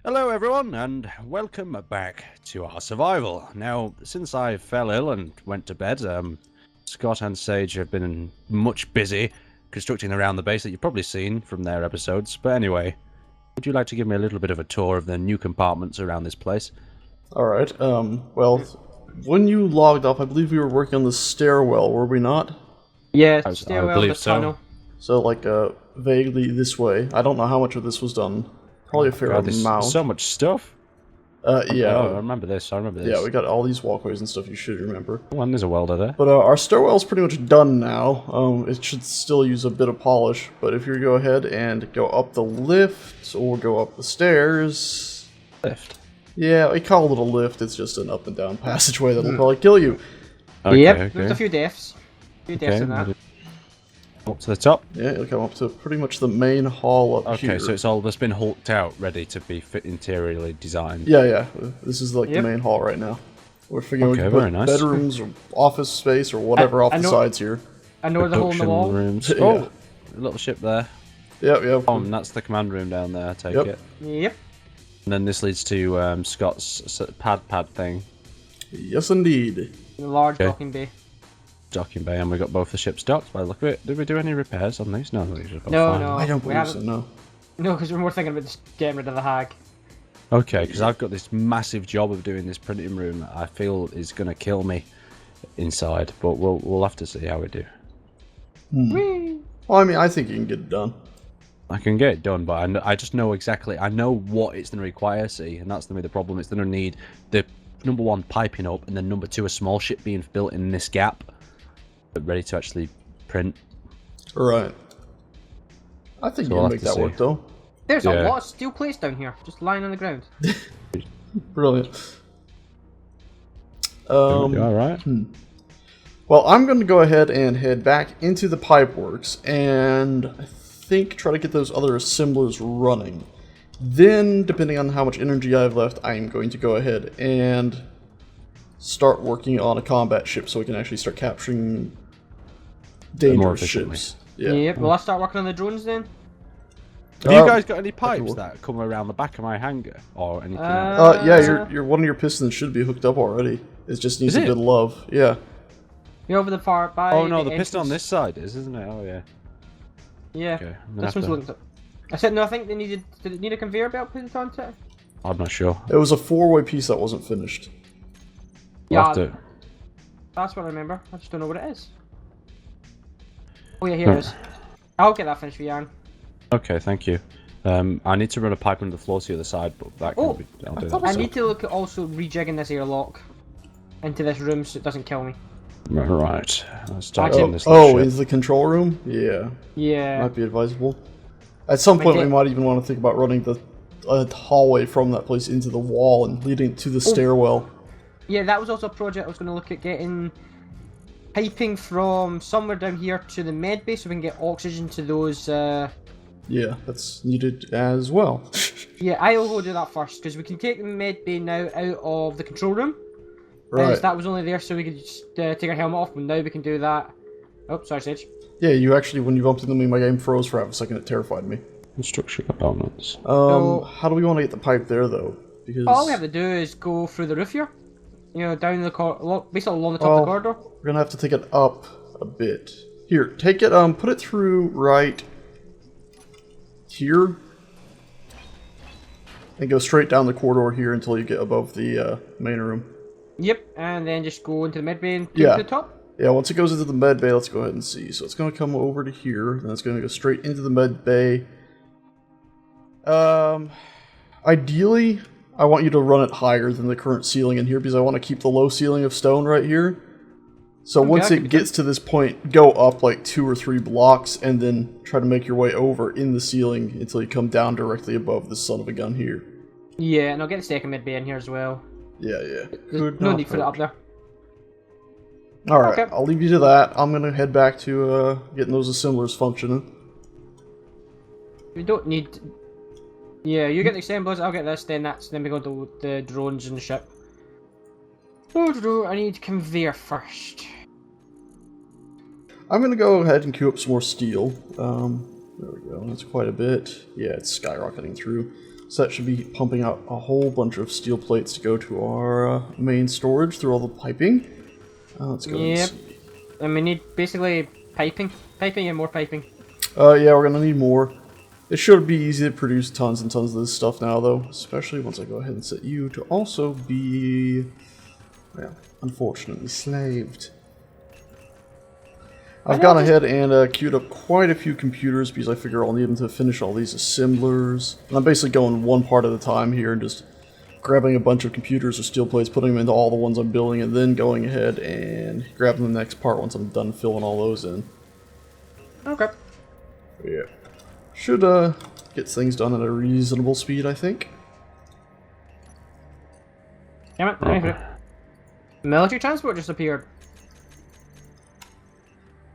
Hello everyone, and welcome back to our survival. Now, since I fell ill and went to bed, Scott and Sage have been much busy constructing around the base that you've probably seen from their episodes. But anyway, would you like to give me a little bit of a tour of the new compartments around this place? Alright, well, when you logged off, I believe we were working on the stairwell, were we not? Yeah, I stairwell, believe the so. tunnel. So, like, vaguely this way. I don't know how much of this was done. Probably a fair God, there's amount. so much stuff. Yeah. Oh, I remember this, Yeah, we got all these walkways and stuff you should remember. Oh, and there's a welder there. But our stairwell's pretty much done now. It should still use a bit of polish, but if you go ahead and go up the lift, or go up the stairs... Lift? Yeah, we call it a lift, it's just an up and down passageway that'll probably kill you. Okay, Yep, okay. there's a few deaths. In that. Up to the top. Yeah, it'll come up to pretty much the main hall up here. Okay, so it's all that's been hulked out, ready to be interiorly designed. Yeah. This is like Yep. the main hall right now. We're figuring we Okay, can very put nice. bedrooms or office space or whatever off I the know- sides here. I know the hole in the Production wall. rooms. Yeah. Oh, a little ship there. Yep. Oh, and that's the command room down there, I take Yep. it. Yep. And then this leads to Scott's pad thing, Yes, indeed. The large Okay. docking bay. docking bay, and we got both the ships docked by the look of it. Did we do any repairs on these? No, these are both No, fine. no. I don't we believe so, haven't- no. No, because we're more thinking about just getting rid of the hag. Okay, because I've got this massive job of doing this printing room that I feel is going to kill me inside, but we'll have to see how we do. Whee! Well, I mean, I think you can get it done. I can get it done, but I just know exactly. I know what it's going to require. See, and that's going to be the problem. It's going to need the number one piping up, and then number two a small ship being built in this gap, ready to actually print. Right. I think So you we'll can have make to that see. work, though. There's Yeah. a lot of steel plates down here, just lying on the ground. Brilliant. You all right? Well, I'm going to go ahead and head back into the pipeworks and I think try to get those other assemblers running. Then, depending on how much energy I have left, I'm going to go ahead and start working on a combat ship so we can actually start capturing dangerous efficiently. ships. Yeah. Yep. Will I start working on the drones then? Have you guys got any pipes work. that come around the back of my hangar or anything else? Yeah, your one of your pistons should be hooked up already. It just needs Is a it? bit of love. Yeah. You're over the far by. Oh no, the piston on entrance. this side is, isn't it? Oh yeah. Yeah. Okay. I'm gonna This have one's to- looked. I said no. I think they needed. Did it need a conveyor belt put onto it? I'm not sure. It was a four-way piece that wasn't finished. We'll have Yeah. to- That's what I remember. I just don't know what it is. Oh yeah, here it is. I'll get that finished for Jan. Okay, thank you. I need to run a pipe under the floor to the other side, but that can Oh, be. I'll do thought that. I need to look at also rejigging this airlock into this room so it doesn't kill me. Right. Let's start Actually- on this. Oh, little ship. is the control room? Yeah. Yeah. Might be advisable. At some point, we did- might even want to think about running the hallway from that place into the wall and leading to the stairwell. Yeah, that was also a project I was going to look at getting piping from somewhere down here to the med bay so we can get oxygen to those. Yeah, that's needed as well. Yeah, I'll go do that first because we can take the med bay now out of the control room. Right. That was only there so we could just take our helmet off, but now we can do that. Oh, sorry, Sage. Yeah, you actually, when you bumped into me, my game froze for half a second. It terrified me. Construction components. How do we want to get the pipe there, though? Because All we have to do is go through the roof here. You know, down the basically along the top of the corridor. we're gonna have to take it up a bit. Here, take it. Put it through right here, and go straight down the corridor here until you get above the main room. Yep, and then just go into the med bay and go Yeah. to the top. Yeah, once it goes into the med bay, let's go ahead and see. So it's going to come over to here, then it's going to go straight into the med bay. Ideally, I want you to run it higher than the current ceiling in here because I want to keep the low ceiling of stone right here. So once that could it be gets to this point, go up like 2 or 3 blocks and then try to make your way over in the ceiling until you come down directly above this son of a gun here. Yeah, and I'll get the second med bay in here as well. Yeah. There's no need for it up there. Alright, Okay. I'll leave you to that. I'm going to head back to getting those assemblers functioning. We don't need. Yeah, you get the assemblers, I'll get this. Then we go to the drones and the ship. I need conveyor first. I'm going to go ahead and queue up some more steel. There we go, that's quite a bit. Yeah, it's skyrocketing through. So that should be pumping out a whole bunch of steel plates to go to our main storage through all the piping. Let's go and see. And we need basically piping and more piping. Yeah, we're gonna need more. It should be easy to produce tons and tons of this stuff now, though. Especially once I go ahead and set you to also be, well, unfortunately slaved. I've gone ahead and queued up quite a few computers because I figure I'll need them to finish all these assemblers. And I'm basically going one part at a time here and just grabbing a bunch of computers or steel plates, putting them into all the ones I'm building, and then going ahead and grabbing the next part once I'm done filling all those in. Okay. Yeah. Should get things done at a reasonable speed, I think. Damn it. Military transport just appeared.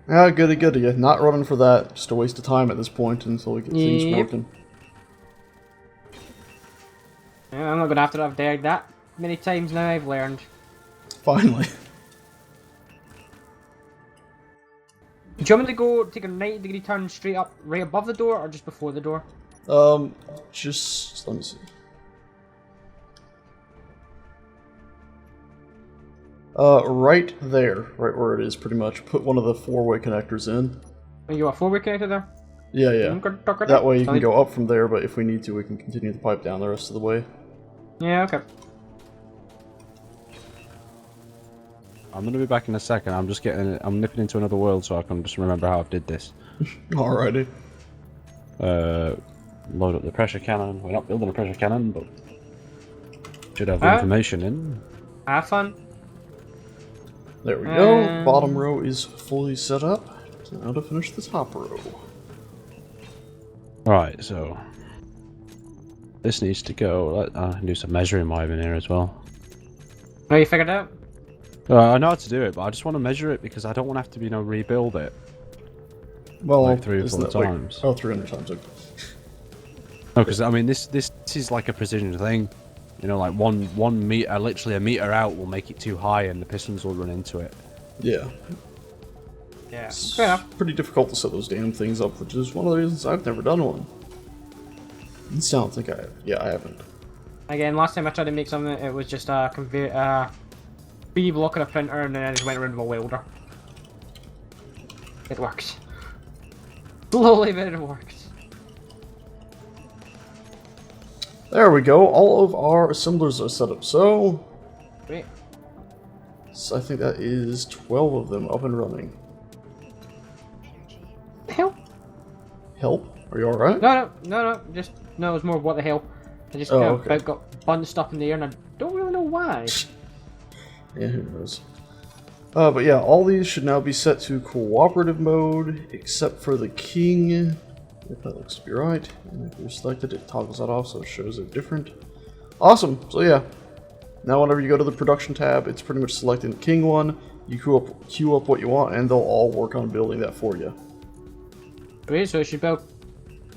Ah, goody goody. Not running for that. Just a waste of time at this point until we get things working. Yeah, I'm not gonna have to have dared that many times now. I've learned. Finally. Do you want me to go take a 90-degree turn straight up right above the door or just before the door? Just let me see. Right there, right where it is, pretty much. Put one of the four-way connectors in. And you got a four-way connector there? Yeah, yeah. That way you can go up from there, but if we need to, we can continue the pipe down the rest of the way. Yeah, okay. I'm gonna be back in a second. I'm nipping into another world so I can just remember how I did this. Alrighty. Load up the pressure cannon. We're not building a pressure cannon, but should have information in. Have fun. There we go. Bottom row is fully set up. So now to finish the top row. Right, so this needs to go. I can do some measuring while I'm in here as well. Oh, you figured it out? I know how to do it, but I just want to measure it because I don't want to have to, rebuild it. Well, like 3 or 4 times. Oh, 300 times. Okay. No, because I mean, this is like a precision thing. You know, like one meter, literally a meter out, will make it too high, and the pistons will run into it. Yeah. Yeah. It's Fair enough. pretty difficult to set those damn things up, which is one of the reasons I've never done one. I don't think I have. Yeah, I haven't. Again, last time I tried to make something, it was just a conveyor, B block on a printer, and then I just went around with a welder. It works. Slowly, but it works. There we go. All of our assemblers are set up. So Great. I think that is 12 of them up and running. Hell? Help? Are you alright? No. Just no. It was more what the hell. I just okay. got bunched up in the air, and I don't really know why. Yeah, who knows? But yeah, all these should now be set to cooperative mode, except for the king. If that looks to be right. And if you're selected, it toggles that off so it shows they're different. Awesome. So yeah. Now whenever you go to the production tab, it's pretty much selecting the king one. You queue up what you want, and they'll all work on building that for you. Great, so it should build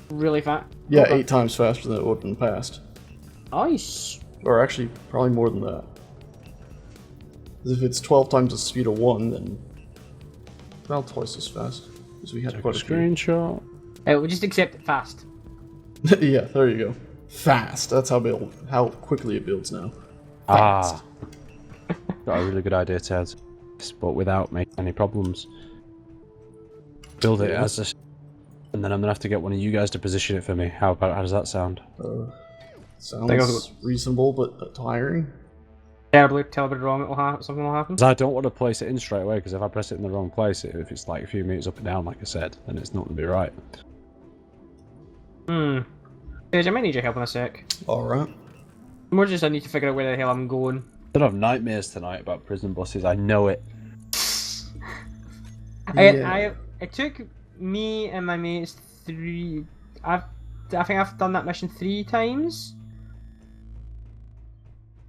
really fast. Yeah, Okay. 8 times faster than it would in the past. Nice. Or actually, probably more than that. Because if it's 12 times the speed of 1, then about twice as fast. Because we had Take a quite a few. screenshot. We'll just accept it fast. Yeah, there you go. Fast. That's how quickly it builds now. Fast. Got a really good idea to add, but without making any problems. Build it as a, and then I'm gonna have to get one of you guys to position it for me. How does that sound? Sounds reasonable, but tiring. Terribly wrong. Something will happen. 'Cause I don't want to place it in straight away. Because if I press it in the wrong place, if it's like a few meters up and down, like I said, then it's not gonna be right. Paige, I might need your help in a sec. Alright. More just I need to figure out where the hell I'm going. I have nightmares tonight about prison buses. I know it. It took me and my mates 3. I think I've done that mission 3 times.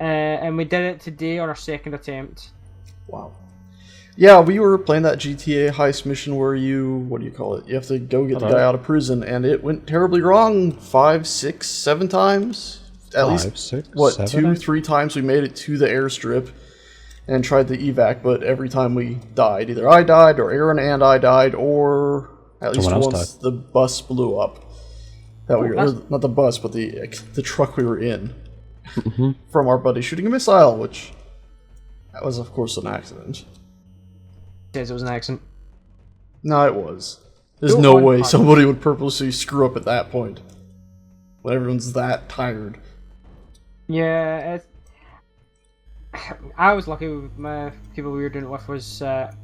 And we did it today on our 2nd attempt. Wow. Yeah, we were playing that GTA heist mission where you, what do you call it? You have to go get the guy out of prison, and it went terribly wrong 5, 6, 7 times. At least, 6, what, 7? 2, 3 times we made it to the airstrip and tried to evac, but every time we died. Either I died, or Aaron and I died, or at least once the bus blew up. that Oh, that's- not the bus, but the truck we were in Mm-hmm. from our buddy shooting a missile, which that was of course an accident. Says it was an accident. No, it was. There's Go no on, way Hutch. somebody would purposely screw up at that point when everyone's that tired. Yeah, I was lucky with my people we were doing it with was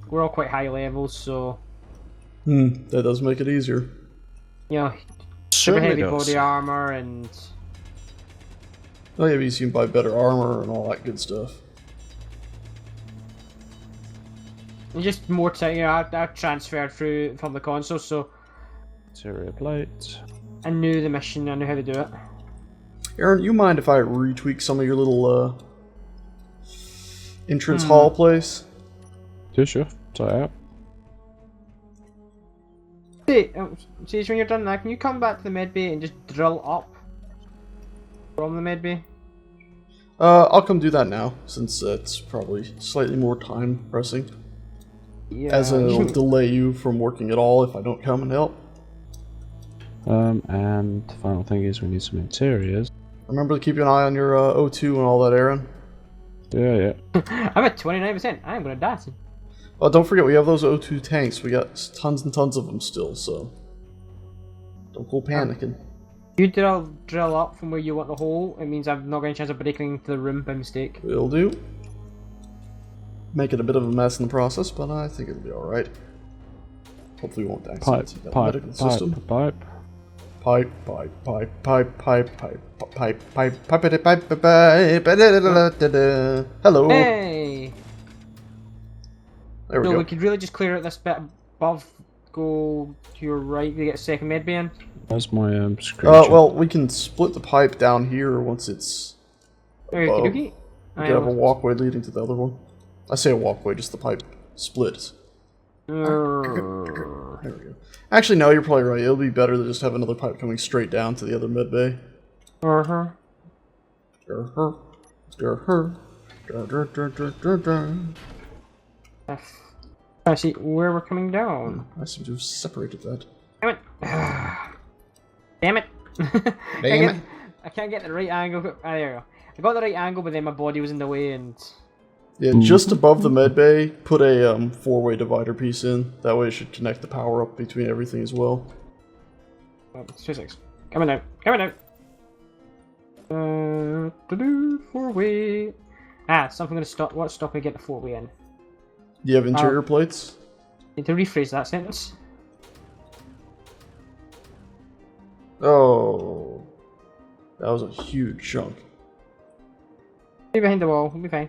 we're all quite high levels, so That does make it easier. you know, super Certainly heavy does. body armor and Oh yeah, but you can buy better armor and all that good stuff. just more time. You know, I transferred through from the console, so Interior plate. I knew the mission. I knew how to do it. Aaron, you mind if I retweak some of your little entrance hall place? Yeah, sure. Try it out. See, when you're done that, can you come back to the med bay and just drill up from the med bay? I'll come do that now, since it's probably slightly more time pressing. Yeah. As it'll delay you from working at all if I don't come and help. And the final thing is we need some interiors. Remember to keep an eye on your O2 and all that, Aaron. Yeah. I'm at 29%. I'm gonna die soon. Oh, don't forget, we have those O2 tanks. We got tons and tons of them still, so don't go panicking. You drill up from where you want the hole. It means I've not got any chance of breaking into the room by mistake. Will do. Make it a bit of a mess in the process, but I think it'll be alright. Hopefully we won't accident the medical system. Pipe. Hello. Hey! There we So go. we could really just clear out this bit above, go to your right to get a second med bay in. Where's my screen? Well, we can split the pipe down here once it's above. Okey-dokey. We could have a walkway leading to the other one. I say a walkway, just the pipe splits. There we go. Actually, no, you're probably right. It'll be better to just have another pipe coming straight down to the other med bay. I see where we're coming down. I seem to have separated that. Damn it! Damn it! Damn it. I can't get the right angle. Ah, there we go. I got the right angle, but then my body was in the way, and Yeah, just above the med bay, put a four-way divider piece in. That way it should connect the power up between everything as well. oh, 2-6. Coming out. Coming out. Four-way. Ah, something gonna stop. What's stopping me getting the four-way in? Do you have interior plates? Need to rephrase that sentence. Oh, that was a huge chunk. Stay behind the wall. We'll be fine.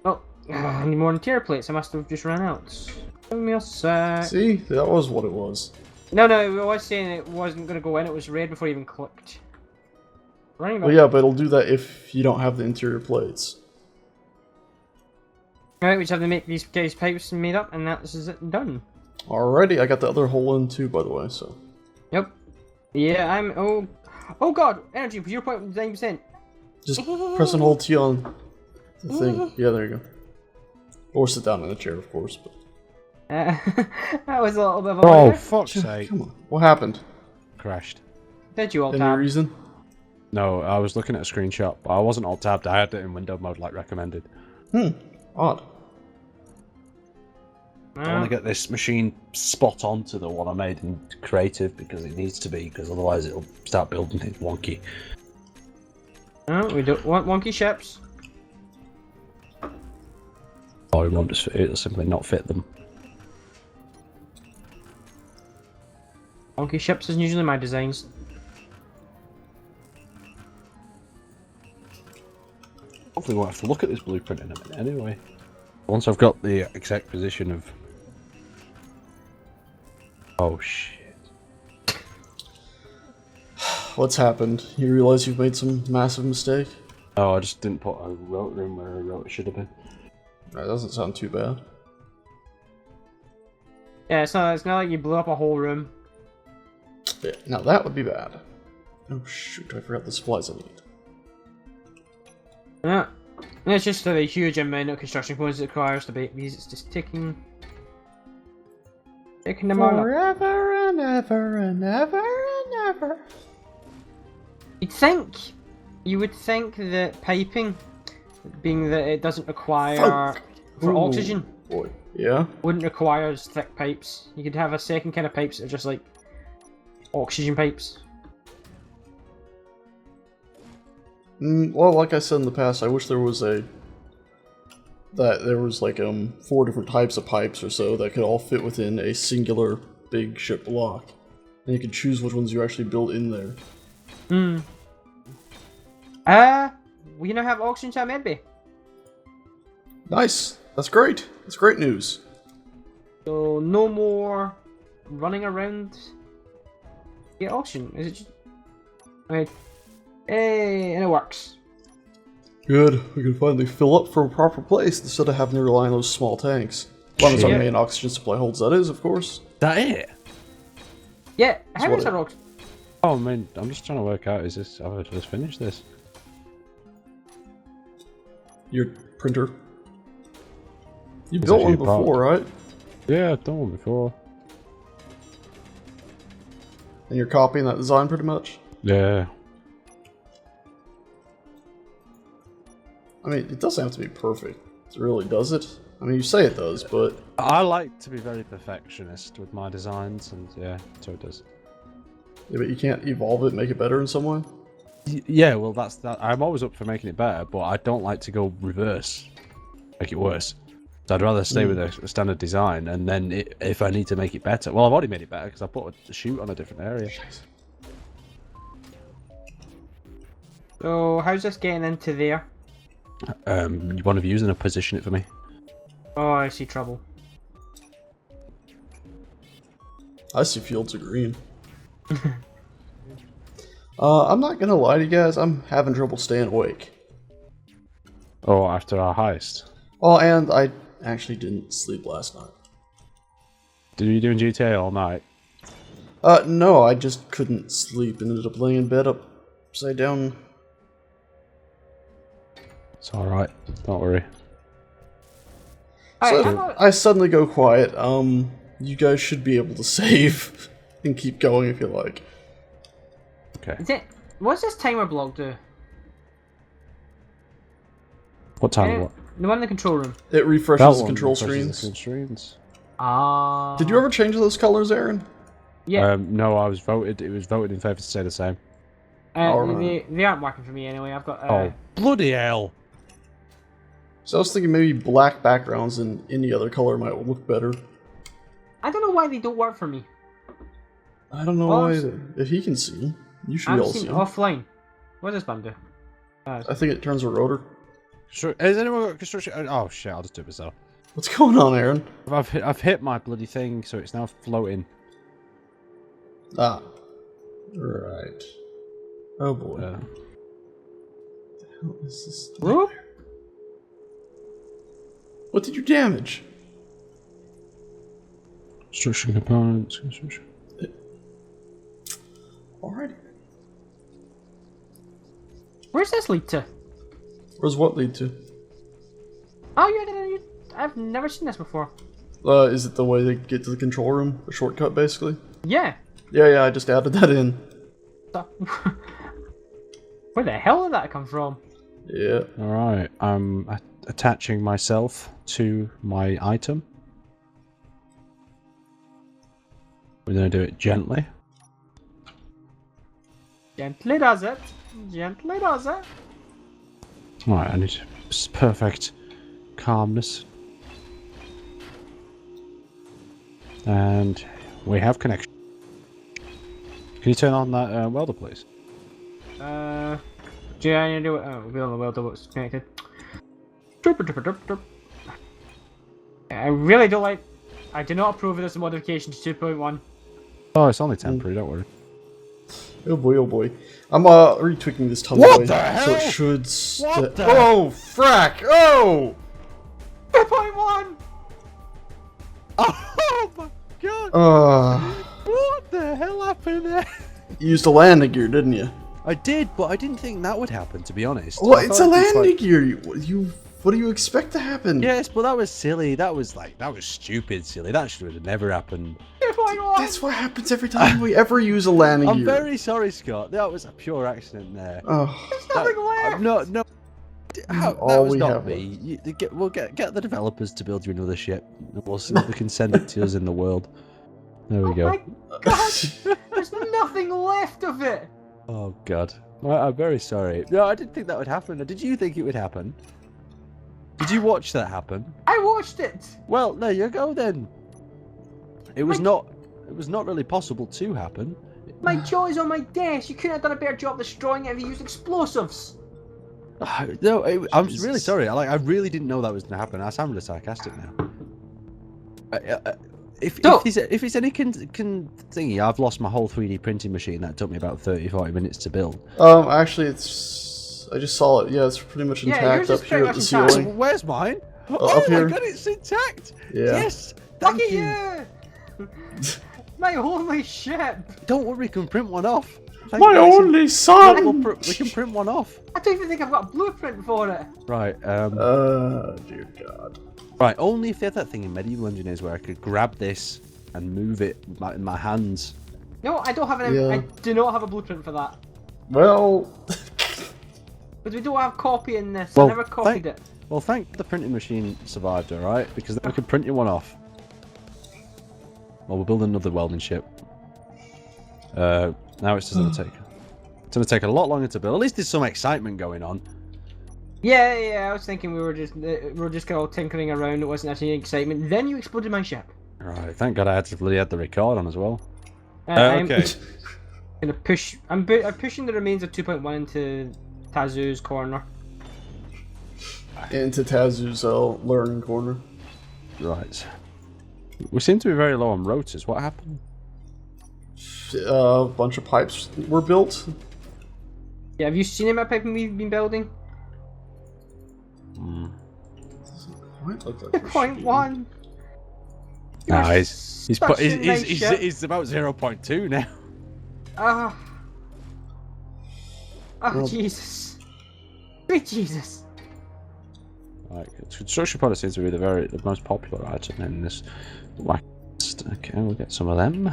Oh, I need more interior plates. I must have just run out. Give me a sec. See, that was what it was. No, I was saying it wasn't going to go in. It was red before I even clicked. Running back. Well, yeah, but it'll do that if you don't have the interior plates. Alright, we just have to make these guys' pipes made up, and that is it done. Alrighty, I got the other hole in too, by the way. So Yep. Yeah, I'm. Oh god, energy 0.9%. just press and hold T on the thing. Yeah, there you go. Or sit down in a chair, of course. But That was a little bit of a. Oh, wonder. fuck's sake. come on, what happened? Crashed. Did you all Any tab? reason? No, I was looking at a screenshot, but I wasn't alt tabbed. I had it in window mode like recommended. Odd. I want to get this machine spot on to the one I made in creative because it needs to be, because otherwise it'll start building things wonky. No, we don't want wonky ships. Or it won't just fit, it'll simply not fit them. Wonky ships is usually my designs. Hopefully we'll have to look at this blueprint in a minute anyway. Once I've got the exact position of... Oh shit. What's happened? You realize you've made some massive mistake? Oh, I just didn't put a rote room where a rote should have been. That doesn't sound too bad. Yeah, it's not like you blew up a whole room. Yeah, now that would be bad. Oh shoot, I forgot the supplies I need. Yeah. And it's just a huge amount of construction components it requires to make these. It's just taking Picking them all up. Forever and ever and ever and ever. You would think that piping, being that it doesn't require Fuck. for Ooh, oxygen, boy. Yeah. wouldn't require as thick pipes. You could have a second kind of pipes that are just like oxygen pipes. Well, like I said in the past, I wish there was like 4 different types of pipes or so that could all fit within a singular big ship block, and you could choose which ones you actually build in there. We now have oxygen to our medbay. Nice. That's great. That's great news. So no more running around to get oxygen. Is it just... Okay. Hey, and it works. Good. We can finally fill up from a proper place instead of having to rely on those small tanks. As long as our Yeah. main oxygen supply holds, that is, of course. That it? Yeah, how what is it- our oxygen? Oh, man, I'm just trying to work out, have I just finished this? Your printer. You There's built a one few parts. before, right? Yeah, I've done one before. And you're copying that design pretty much? Yeah. I mean, it doesn't have to be perfect. Really, does it? I mean, you say it does, but... I like to be very perfectionist with my designs, and yeah, so it does. Yeah, but you can't evolve it, make it better in some way? Yeah, well, that's that. I'm always up for making it better, but I don't like to go reverse, make it worse. So I'd rather stay with a standard design, and then if I need to make it better, well, I've already made it better because I put a shoot on a different area. So how's this getting into there? One of you's in a position it for me. Oh, I see trouble. I see fields of green. I'm not gonna lie to you guys, I'm having trouble staying awake. Oh, after our heist. Oh, and I actually didn't sleep last night. Did you doing GTA all night? No, I just couldn't sleep and ended up laying in bed upside down. It's alright, don't worry. Alright, So, how about... I suddenly go quiet. You guys should be able to save and keep going if you like. Okay. What's this timer block do? What time? What? The one in the control room. It refreshes That the one control refreshes screens. the screens. Ah. Did you ever change those colors, Aaron? Yeah. No, I was voted. It was voted in favour to stay the same. alright. They aren't working for me anyway. I've got. Oh, bloody hell! So I was thinking maybe black backgrounds and any other color might look better. I don't know why they don't work for me. I don't know Well, why. I'm If he can see, you should be I'm able to seeing see. offline. What does this button do? I think it turns a rotor. Has anyone got construction? Oh shit! I'll just do it myself. What's going on, Aaron? I've hit my bloody thing, so it's now floating. Ah. Right. Oh boy. Uh, What the hell is this? Whoop. What did you damage? construction components. Construction. Alrighty. Where's this lead to? Where's what lead to? Oh, you I've never seen this before. Is it the way they get to the control room? A shortcut, basically? Yeah. Yeah, I just added that in. So- Where the hell did that come from? Yeah. All right. I'm attaching myself to my item. We're gonna do it gently. Gently does it. Gently does it. All right. I need perfect calmness, and we have connection. Can you turn on that welder, please? Do I need to do it? Oh, we'll be on the welder what's connected. I really don't like. I do not approve of this modification to 2.1. Oh, it's only temporary. Don't worry. Oh boy. I'm retweaking this tunnel What way, the so it hell? should. What the- Oh frack! Oh! 2.1. Oh my god! What the hell happened there? You used a landing gear, didn't you? I did, but I didn't think that would happen. To be honest. What? I It's thought a it'd be landing quite- gear. What do you expect to happen? Yes, but that was silly. That was stupid silly. That should have never happened. You 3.1. That's what happens every time we ever use a landing I'm gear. very sorry, Scott. That was a pure accident there. Oh, There's nothing left. No. That all was we not have me. We'll get the developers to build you another ship. We'll see if they can send it to us in the world. There we Oh go. my god! There's nothing left of it. Oh god. Well, I'm very sorry. No, I didn't think that would happen. Did you think it would happen? Did you watch that happen? I watched it. Well, there you go then. It was not really possible to happen. My jaw's on my desk. You couldn't have done a better job destroying it if you used explosives. No, I'm really sorry. I really didn't know that was going to happen. I sound really sarcastic now. If it's any thingy, I've lost my whole 3D printing machine that took me about 30-40 minutes to build. Actually, I just saw it. Yeah, it's pretty much intact up here at the ceiling. Where's mine? Up Oh my here. god, it's intact! Yeah. Yes! Look Thank at you! you! My only ship! Don't worry, we can print one off. Thank My you. only son! We can print one off. I don't even think I've got a blueprint for it. Right, Dear God. right, only if they had that thing in Medieval Engineers where I could grab this and move it in my hands. No, I don't have an. Yeah. I do not have a blueprint for that. Well, But we don't have copy in this. Well, I never copied it. Well, thank the printing machine survived, alright? Because then we can print you one off. Well, we'll build another welding ship. Now it's just gonna take a lot longer to build. At least there's some excitement going on. Yeah. I was thinking we were just kind of all tinkering around. It wasn't actually any excitement. Then you exploded my ship. Right, thank God I had to bloody had the record on as well. I'm Okay. gonna push. I'm pushing the remains of 2.1 into Tazu's corner. into Tazu's learning corner. Right. We seem to be very low on rotors. What happened? A bunch of pipes were built. Yeah, have you seen him at piping we've been building? What? Like that for 2.1. Nah, he's about 0.2 now. Oh, Jesus. Sweet Jesus. Right, construction products seems to be the most popular item in this wax. Okay, we'll get some of them.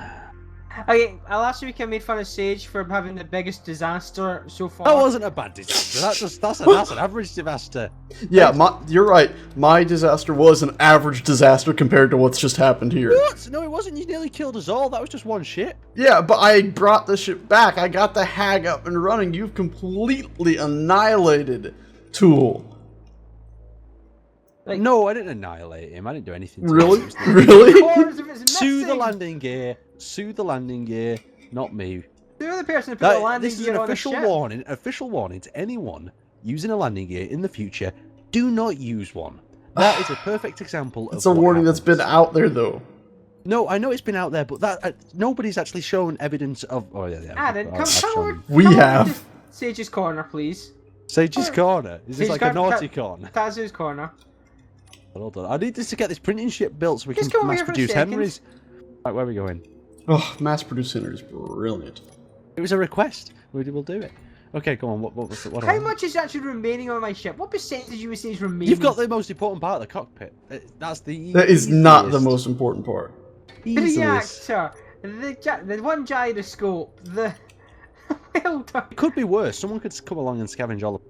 Okay, last week I made fun of Sage for having the biggest disaster so far. That wasn't a bad disaster. That's an average disaster. Yeah, you're right. My disaster was an average disaster compared to what's just happened here. What? No, it wasn't. You nearly killed us all. That was just one ship. Yeah, but I brought the ship back. I got the hag up and running. You've completely annihilated Tool. Like, No, I didn't annihilate him. I didn't do anything to Really? him. Really? corners of it's Sue the missing. landing gear. Sue the landing gear. Not me. You're the person who put the landing This is gear an on the official ship. warning. Official warning to anyone using a landing gear in the future. Do not use one. That is a perfect example of It's a what warning that's happens. been out there, though. No, I know it's been out there, but that nobody's actually shown evidence of. Oh yeah. Adam, I've come shown- forward. We come over have. to Sage's corner, please. Sage's corner. Is this Sage's like a corner- naughty corner? Tazu's corner. Hold on. I need this to get this printing ship built so we Just can come over mass here for a produce second. Henrys. Right, where are we going? Oh, mass produce center is brilliant. It was a request. We'll do it. Okay, go on. What How much is actually remaining on my ship? What percentage you would say is remaining? You've got the most important part of the cockpit. That's the. That is not the easiest. most important part. the Easiest. reactor, the one gyroscope, the welder. It could be worse. Someone could come along and scavenge all of.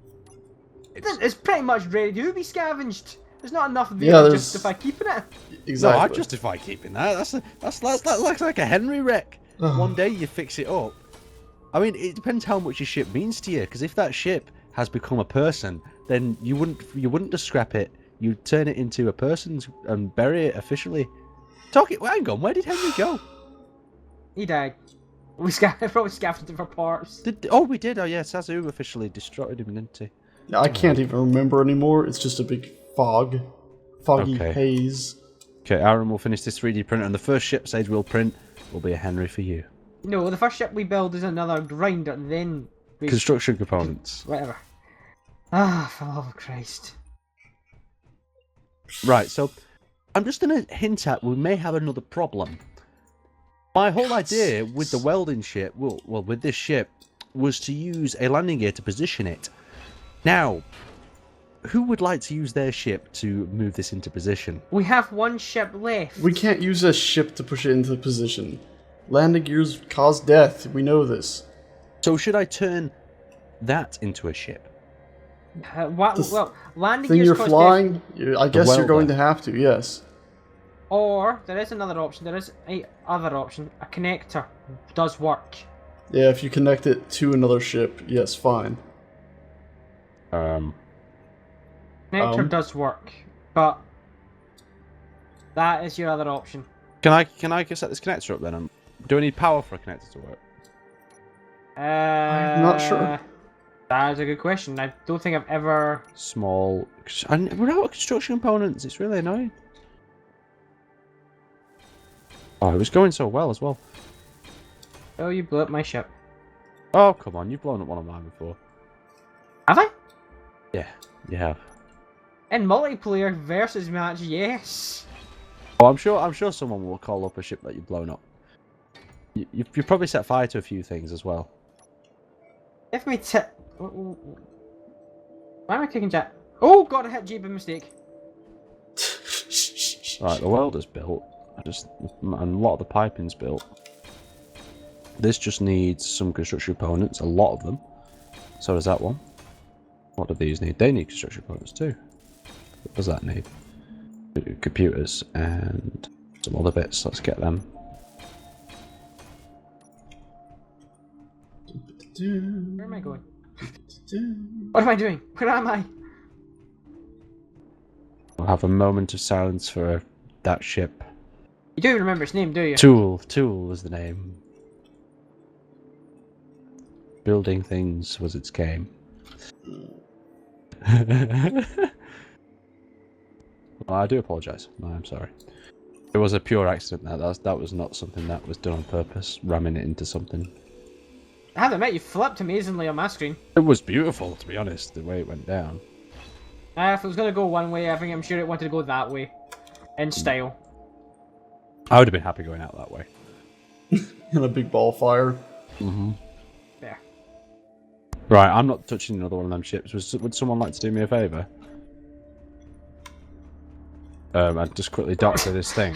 It's pretty much ready to be scavenged. There's not enough there Yeah, to there's- justify keeping it. Exactly. No, I'd justify keeping that. That's like a Henry wreck. One day you fix it up. I mean, it depends how much your ship means to you. Because if that ship has become a person, then you wouldn't just scrap it. You'd turn it into a person's and bury it officially. Hang on, where did Henry go? He died. We probably scavenged it for parts. We did. Oh yeah, Sazu officially destroyed him, didn't he? Yeah, I can't even remember anymore. It's just a big foggy Okay. haze. Okay, Aaron will finish this 3D printer, and the first ship Sage will print will be a Henry for you. No, the first ship we build is another grinder, then we... Construction components. Whatever. Ah, for the love of Christ. Right, so I'm just going to hint at we may have another problem. My whole idea with the welding ship, well, with this ship, was to use a landing gear to position it. Now, who would like to use their ship to move this into position? We have one ship left. We can't use a ship to push it into position. Landing gears cause death. We know this. So should I turn that into a ship? Well, landing Thing gears you're cause flying, I guess you're welder. going to have to, yes. Or there is another option. There is a other option. A connector does work. Yeah, if you connect it to another ship, yes, fine. Connector does work, but that is your other option. Can I set this connector up then? Do I need power for a connector to work? I'm not sure. That is a good question. I don't think I've ever. Small. We're out of construction components. It's really annoying. Oh, it was going so well as well. Oh, you blew up my ship. Oh, come on. You've blown up one of mine before. Have I? Yeah, you have. In multiplayer versus match, yes. Oh, I'm sure someone will call up a ship that you've blown up. You've probably set fire to a few things as well. If me tip. Why am I kicking Jack? Oh god, I hit G by mistake. Right, the welder's built. And a lot of the piping's built. This just needs some construction components, a lot of them. So does that one. What do these need? They need construction components too. What does that need? Computers and some other bits. Let's get them. Where am I going? What am I doing? Where am I? We'll have a moment of silence for that ship. You don't even remember its name, do you? Tool is the name. Building things was its game. Well, I do apologise. No, I'm sorry. It was a pure accident. That was not something that was done on purpose. Ramming it into something. I have to admit, you flipped amazingly on my screen. It was beautiful, to be honest, the way it went down. If it was going to go one way, I'm sure it wanted to go that way. In style. I would have been happy going out that way. In a big ball of fire. Mm-hmm. There. Right, I'm not touching another one of them ships. Would someone like to do me a favour? I'd just quickly doctor this thing.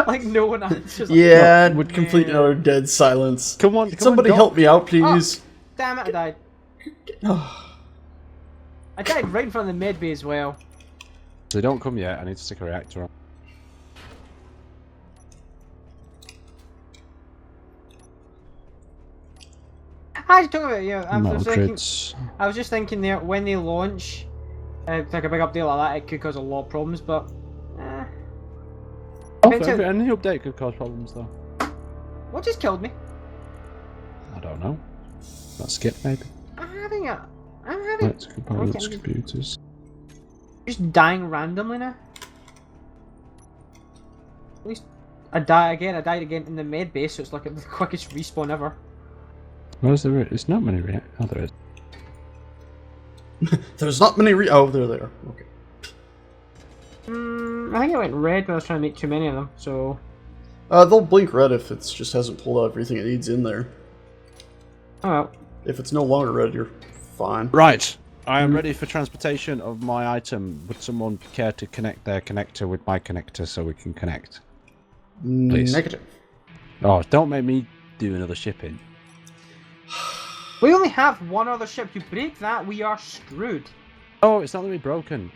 Like no one answers. Yeah, would complete another dead silence. Come on, Can somebody help me out, please? Damn it, I died. I died right in front of the med bay as well. So they don't come yet. I need to stick a reactor on. I talking about I was Metal thinking. grids. I was just thinking there when they launch, like a big update like that, it could cause a lot of problems. But Any update could cause problems, though. what just killed me? I don't know. That skip, maybe. I'm having. Let's components, computers. Just dying randomly now. At least I died again in the med base, so it's like the quickest respawn ever. Where's the? It's not many. Oh, there is. There's not many oh, they're there. Okay. I think it went red when I was trying to make too many of them, so... They'll blink red if it just hasn't pulled out everything it needs in there. Oh well. If it's no longer red, you're fine. Right. I am ready for transportation of my item. Would someone care to connect their connector with my connector so we can connect? Please. Negative. Oh, don't make me do another shipping. We only have one other ship. You break that, we are screwed. Oh, it's not going to be broken.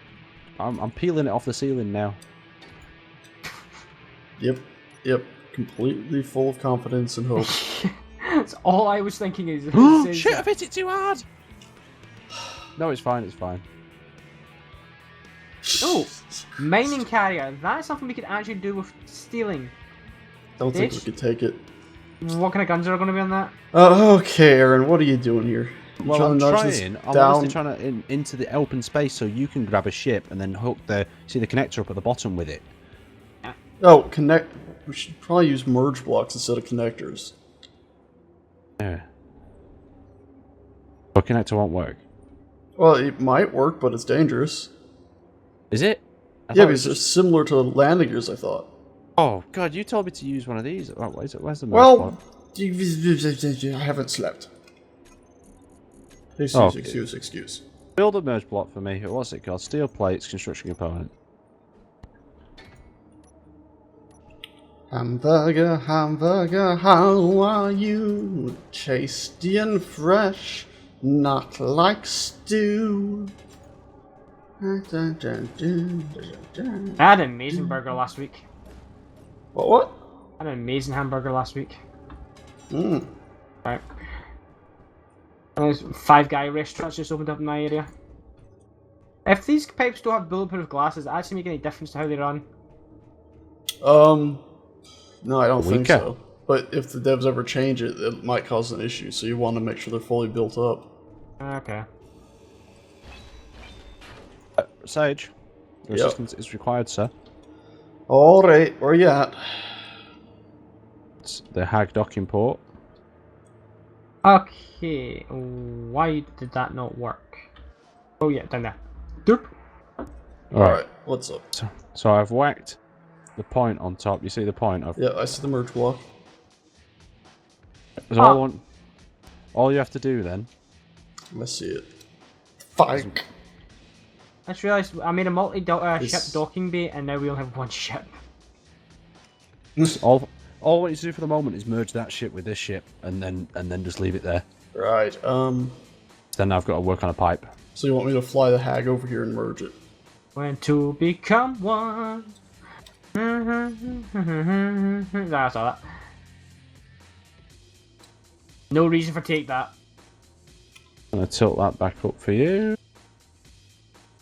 I'm peeling it off the ceiling now. Yep. Completely full of confidence and hope. That's all I was thinking is... Shit, I've hit it too hard! No, it's fine, it's fine. Oh, mining carrier. That's something we could actually do with stealing. Don't think we Bitch. could take it. What kind of guns are going to be on that? Okay, Aaron, what are you doing here? You Well, I'm trying to nudge this trying. I'm down? honestly trying to into the open space so you can grab a ship and then hook the connector up at the bottom with it. Oh, connect. We should probably use merge blocks instead of connectors. Yeah. But connector won't work. Well, it might work, but it's dangerous. Is it? I Yeah, thought it because was it's similar to landing gears, I thought. Oh god, you told me to use one of these. Oh, where's the merge Well, block? I haven't slept. Oh, Excuse. Build a merge block for me. What's it called? Steel plates, construction component. Hamburger, hamburger, how are you? Tasty and fresh, not like stew. I had an amazing burger last week. What? I had an amazing hamburger last week. Mm. Right. And there's 5 Guy restaurants just opened up in my area. If these pipes don't have bulletproof glasses, does it actually make any difference to how they run? No, I don't think Weaker. so. But if the devs ever change it, it might cause an issue, so you want to make sure they're fully built up. Okay. Sage, your Yep. assistance is required, sir. Alright, where you at? It's the Hag docking port. Okay. Why did that not work? Oh yeah, down there. Doop. Alright, what's up? So I've whacked the point on top. You see the point? Yeah, I see the merge block. So all you have to do then. Let's see it. Fuck. I just realised I made a multi-ship This- docking bay, and now we only have 1 ship. All I want you to do for the moment is merge that ship with this ship, and then just leave it there. Right, Then I've got to work on a pipe. so you want me to fly the hag over here and merge it? When two become one. I saw that. No reason for take that. I'm gonna tilt that back up for you.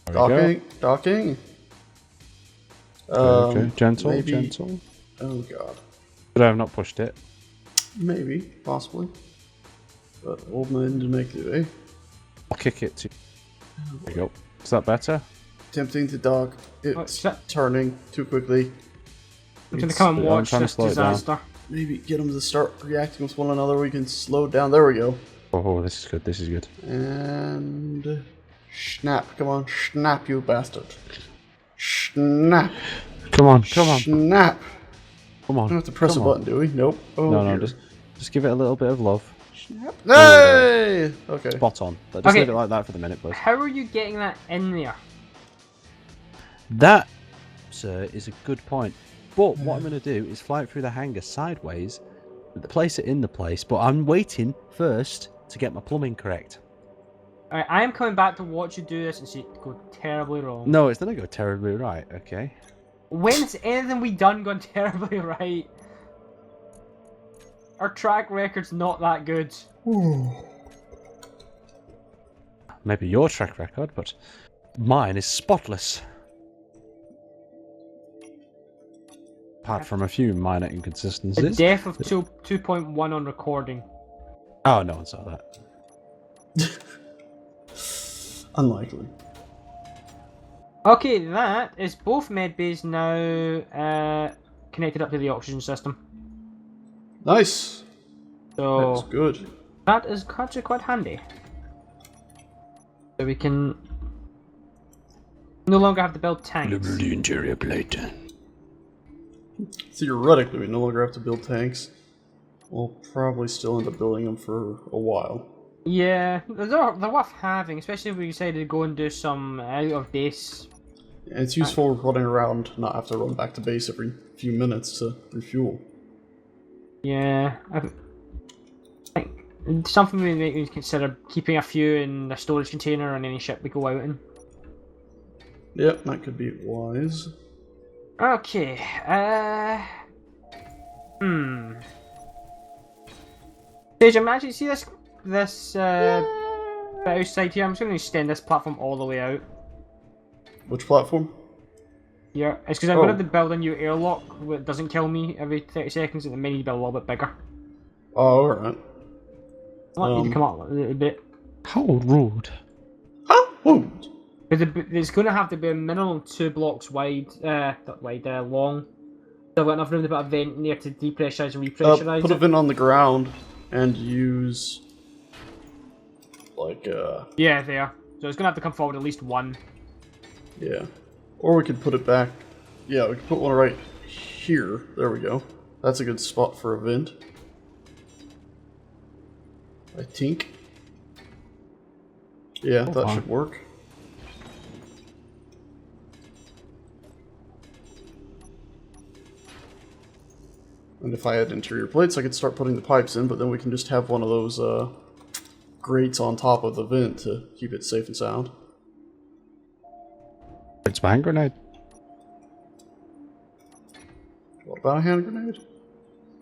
There we Docking, docking. go. Okay, gentle, maybe- gentle. Oh god. But I have not pushed it. Maybe, possibly. But old man to make do, eh? I'll kick it to. There you go. Is that better? Tempting to dock. Oh, It's shit. turning too quickly. I'm gonna come and I'm watch trying to this slow it down. disaster. Maybe get them to start reacting with one another. We can slow it down. There we go. Oh, this is good. This is good. And snap. Come on, snap, you bastard. Snap. Come on, come on, Snap. come on. We don't have to press a come on. button, do we? Nope. Oh, No, no, dear. just give it a little bit of love. Hey! Okay. Spot on. Just Okay. leave it like that for the minute, please. How are you getting that in there? That, sir, is a good point. But what I'm going to do is fly it through the hangar sideways, place it in the place, but I'm waiting first to get my plumbing correct. Alright, I am coming back to watch you do this and see it go terribly wrong. No, it's not going to go terribly right, okay? When's anything we done gone terribly right? Our track record's not that good. Maybe your track record, but mine is spotless. Apart from a few minor The inconsistencies. death of 2.1 on recording. Oh, no one saw that. Unlikely. Okay, that is both med bays now connected up to the oxygen system. Nice. So That's good. that is actually quite handy. So we can no longer have to build tanks. The interior plate. Theoretically, we no longer have to build tanks. We'll probably still end up building them for a while. Yeah, they're worth having, especially if we decided to go and do some out of base. And it's useful running around, not have to run back to base every few minutes to refuel. Yeah, I think something we may consider keeping a few in a storage container on any ship we go out in. Yep, that could be wise. Okay, Sage, I'm actually see this bit outside here. I'm just going to extend this platform all the way out. Which platform? Yeah, it's because I'm going to have to build a new airlock that doesn't kill me every 30 seconds, and it may need to be a little bit bigger. Oh, alright. I want you to come up a little bit. How rude. Huh? Wound. Because it's going to have to be a minimum 2 blocks wide, long. So I've got enough room to put a vent in there to depressurize and repressurize Put a it. vent on the ground and use like Yeah, there. So it's going to have to come forward at least one. yeah. Or we could put it back. Yeah, we could put one right here. There we go. That's a good spot for a vent. I think. Yeah, Oh, that fine. should work. And if I had interior plates, I could start putting the pipes in, but then we can just have one of those grates on top of the vent to keep it safe and sound. It's my hand grenade. What about a hand grenade?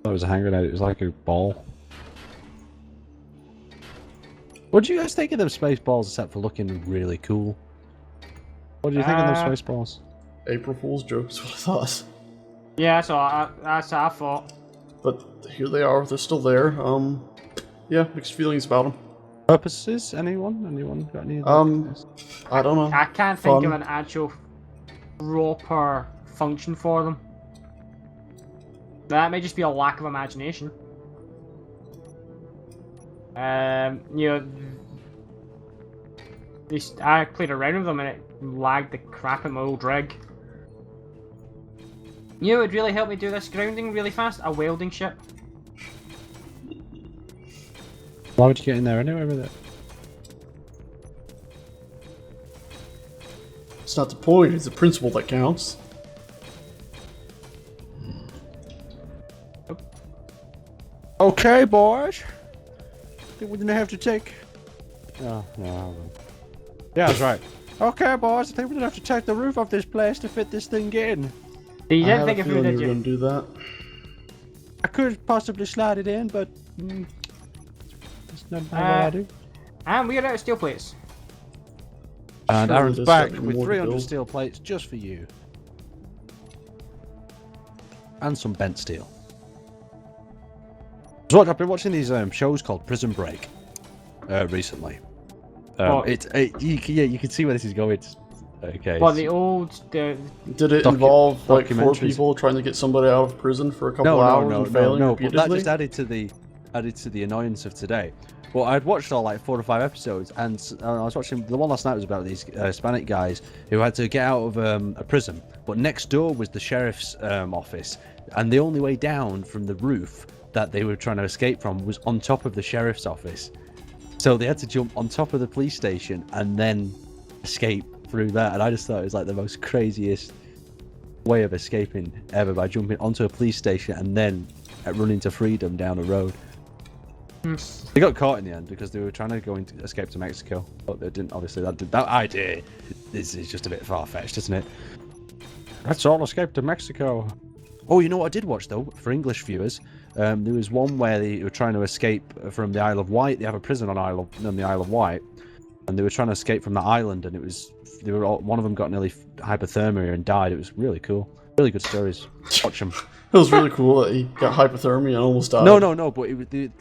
That was a hand grenade. It was like a ball. What do you guys think of them space balls, except for looking really cool? What do you think of those space balls? April Fool's jokes, what I thought. Yeah, that's what I thought. But here they are, they're still there. Yeah, mixed feelings about them. Purposes? Anyone? Anyone got any? I don't know. I can't think Fun. of an actual proper function for them. That may just be a lack of imagination. You know, I played around with them and it lagged the crap out of my old rig. You know, it would really help me do this grounding really fast. A welding ship. Why would you get in there anyway with it? It's not the point, it's the principle that counts. Okay, boys. Think we're gonna have to take. Oh no. Yeah, that's right. Okay, boys. I think we're gonna have to take the roof off this place to fit this thing in. You I didn't had think a of who feeling did you were you? going to do that. I could possibly slide it in, but that's not what I do. And we are out of steel plates. And Surely Aaron's there's back something with more to 300 build. steel plates just for you. And some bent steel. So I've been watching these shows called Prison Break recently. You can see where this is going. Okay. But the old, Did it involve like 4 documentaries. people trying to get somebody out of prison for a couple hours and failing but repeatedly? that just added to the annoyance of today. Well, I'd watched all like 4 or 5 episodes, and I was watching the one last night was about these Hispanic guys who had to get out of a prison, but next door was the sheriff's office, and the only way down from the roof that they were trying to escape from was on top of the sheriff's office. So they had to jump on top of the police station and then escape through that, and I just thought it was like the most craziest way of escaping ever, by jumping onto a police station and then running to freedom down a road. They got caught in the end because they were trying to escape to Mexico, but they didn't. Obviously, that idea is just a bit far-fetched, isn't it? Let's all escape to Mexico. Oh, you know what I did watch though for English viewers? There was one where they were trying to escape from the Isle of Wight. They have a prison on the Isle of Wight, and they were trying to escape from the island, and one of them got nearly hypothermia and died. It was really cool, really good stories. Watch them. It was really cool that he got hypothermia and almost died. No, but it was the.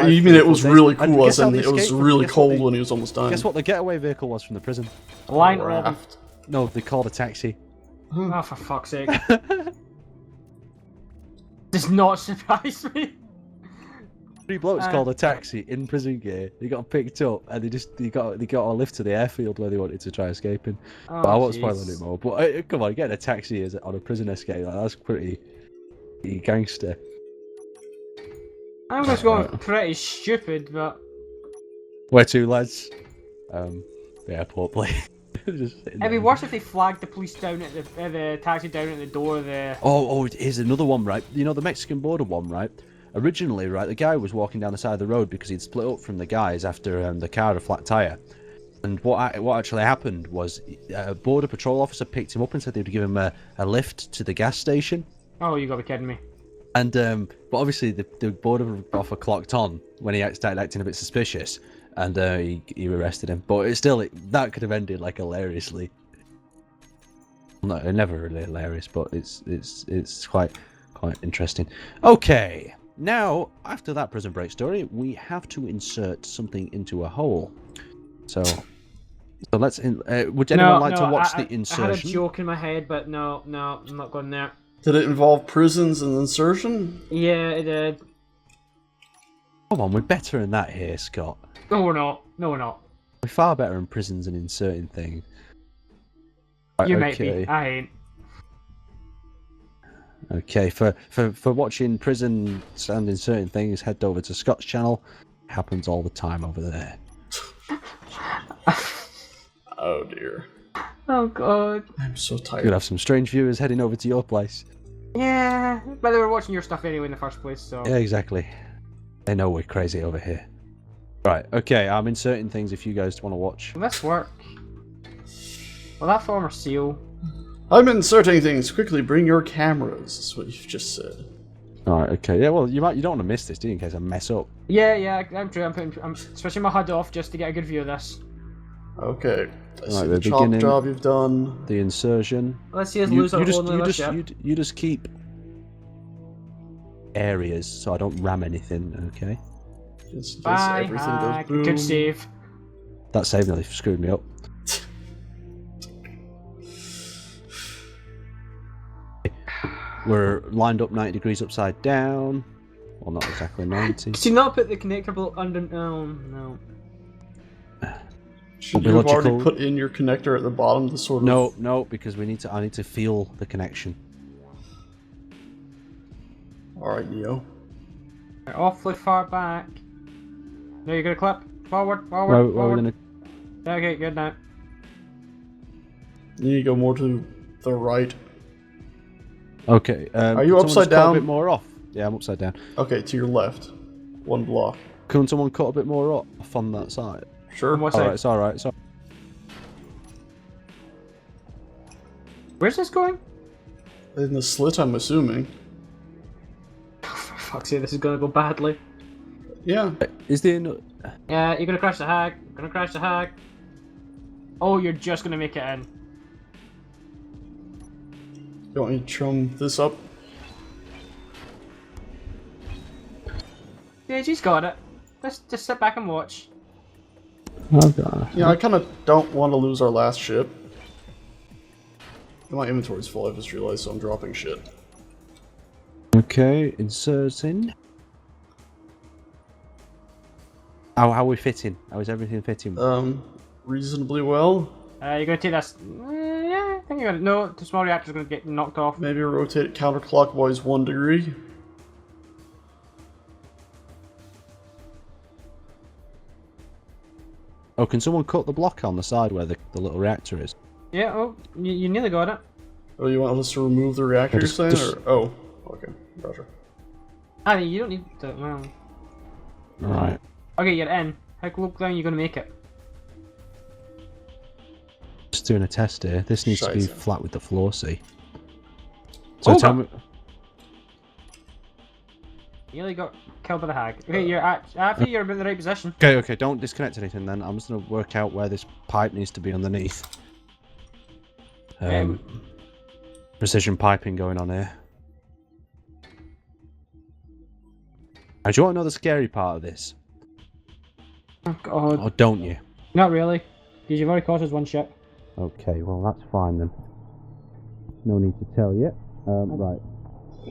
You mean it was really cool as in in it was really cold when he was almost dying? Guess what the getaway vehicle was from the prison? line Robin. Raft. No, they called a taxi. Oh, for fuck's sake. Does not surprise me. 3 blokes called a taxi in prison gear. They got picked up and they got a lift to the airfield where they wanted to try escaping. Oh, But I won't spoil jeez. it more. But come on, getting a taxi on a prison escape, that's pretty gangster. I'm just going pretty stupid, but Where to, lads? The airport, please. Just sitting it'd there. be worse if they flagged the police down at the taxi down at the door of the. Oh, here's another one, right? You know the Mexican border one, right? Originally, right, the guy was walking down the side of the road because he'd split up from the guys after the car had a flat tire. And what actually happened was a border patrol officer picked him up and said they'd give him a lift to the gas station. Oh, you gotta be kidding me. And but obviously the border officer clocked on when he started acting a bit suspicious, and he arrested him. But that could have ended like hilariously. No, never really hilarious, but it's quite interesting. Okay, now after that prison break story, we have to insert something into a hole. So let's. Would anyone like to watch the insertion? I had a joke in my head, but no, I'm not going there. Did it involve prisons and insertion? Yeah, it did. Come on, we're better than that here, Scott. No, we're not. No, we're not. We're far better in prisons and inserting things. Right, You might be. I ain't. Okay, for watching prison and inserting things, head over to Scott's channel. It happens all the time over there. Oh dear. Oh god. I'm so You're gonna tired. have some strange viewers heading over to your place. Yeah, but they were watching your stuff anyway in the first place, so. Yeah, exactly. They know we're crazy over here. Right, okay, I'm inserting things if you guys want to watch. Will this work? Will that former seal? I'm inserting things. Quickly, bring your cameras. That's what you've just said. Alright, okay. Yeah, well, you don't want to miss this, do you, in case I mess up? Yeah, I'm true. I'm switching my HUD off just to get a good view of this. Okay. I see Right, the the chop beginning. job you've done. The insertion. Let's see us lose our whole new ship. You just keep areas so I don't ram anything, okay? Just in case Bye, everything hack. goes boom. Good save. That save nearly screwed me up. We're lined up 90 degrees upside down. Well, not exactly 90. Did you not put the connector bolt under? Oh, no. Should Will you be have already logical. put in your connector at the bottom to sort of... No, because I need to feel the connection. Alright, Neo. They're awfully far back. No, you're gonna clip. Forward, Where forward, are we forward. gonna... Okay, good now. You need to go more to the right. Okay. Are you can someone upside just cut down? A bit more off. Yeah, I'm upside down. Okay, to your left. One block. Can someone cut a bit more off on that side? Sure. On what All side? right, it's all right. It's all... Where's this going? In the slit, I'm assuming. For fuck's sake, this is gonna go badly. Yeah. Is there... Yeah, you're gonna crash the hag. You're gonna crash the hag. Oh, you're just gonna make it in. Don't need to trim this up. Yeah, she's got it. Let's just sit back and watch. Okay. Yeah, I kind of don't want to lose our last ship. My inventory's full, I just realized, so I'm dropping shit. Okay, inserting. How are we fitting? How is everything fitting? Reasonably well. You're gonna take this. Yeah, I think you're gonna. No, the small reactor's gonna get knocked off. Maybe rotate it counterclockwise 1 degree. Oh, can someone cut the block on the side where the little reactor is? Yeah, oh, you nearly got it. Oh, you want us to remove the reactor, just- you're saying? just- Or... Oh, okay. Gotcha. I mean, you don't need to. Well. Right. Okay, you're in. How low down are you gonna make it? Just doing a test here. This needs to be Scheiße. flat with the floor, see? So Oh, tell God. me... You nearly got killed by the hag. Okay, you're after you're in the right position. Okay, don't disconnect anything then. I'm just going to work out where this pipe needs to be underneath. Precision piping going on here. Now, do you want to know the scary part of this? Oh god. Or don't you? Not really. Because you've already cost us one ship. Okay, well that's fine then. No need to tell you. Right.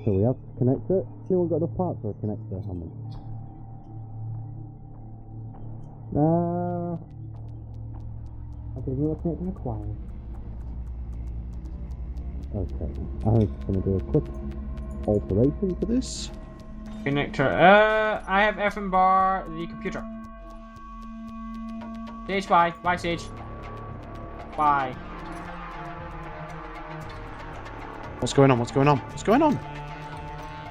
So we have the connector. Anyone got enough parts for a connector, Hammond? Okay, we're connecting the cloud. Okay, I'm just going to do a quick alteration for this. Connector. I have F and bar the computer. Sage, bye. Bye, Sage. Bye. What's going on? What's going on? What's going on?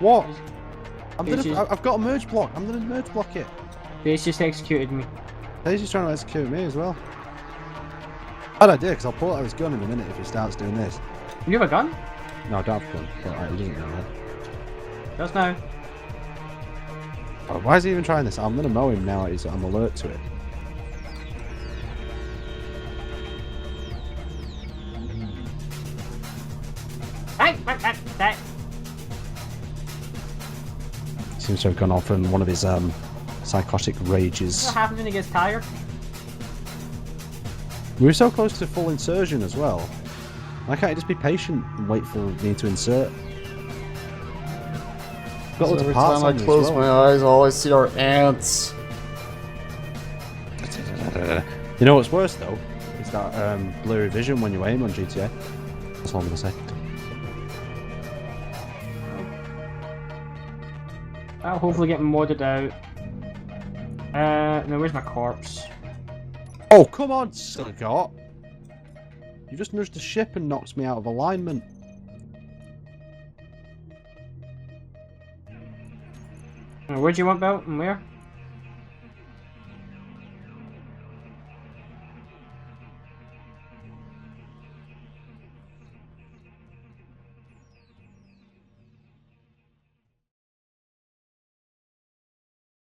What? This is- I've got a merge block. I'm gonna merge block it. Base just executed me. He's trying to execute me as well. Bad idea, because I'll pull out his gun in a minute if he starts doing this. You have a gun? No, I don't have a gun. But he doesn't know that. Just now. Oh, why is he even trying this? I'm gonna mow him now. I'm alert to it. Hey. Seems to have gone off in one of his psychotic rages. What happens when he gets tired? We were so close to full insertion as well. Why can't he just be patient and wait for me to insert? Got So loads of every parts time I on as close well. my eyes, all I see are ants. You know what's worse though? Is that blurry vision when you aim on GTA. That's all I'm gonna say. That'll hopefully get modded out. Now where's my corpse? Oh, come on, Scott. You just nudged the ship and knocked me out of alignment. Where do you want, Bill? And where?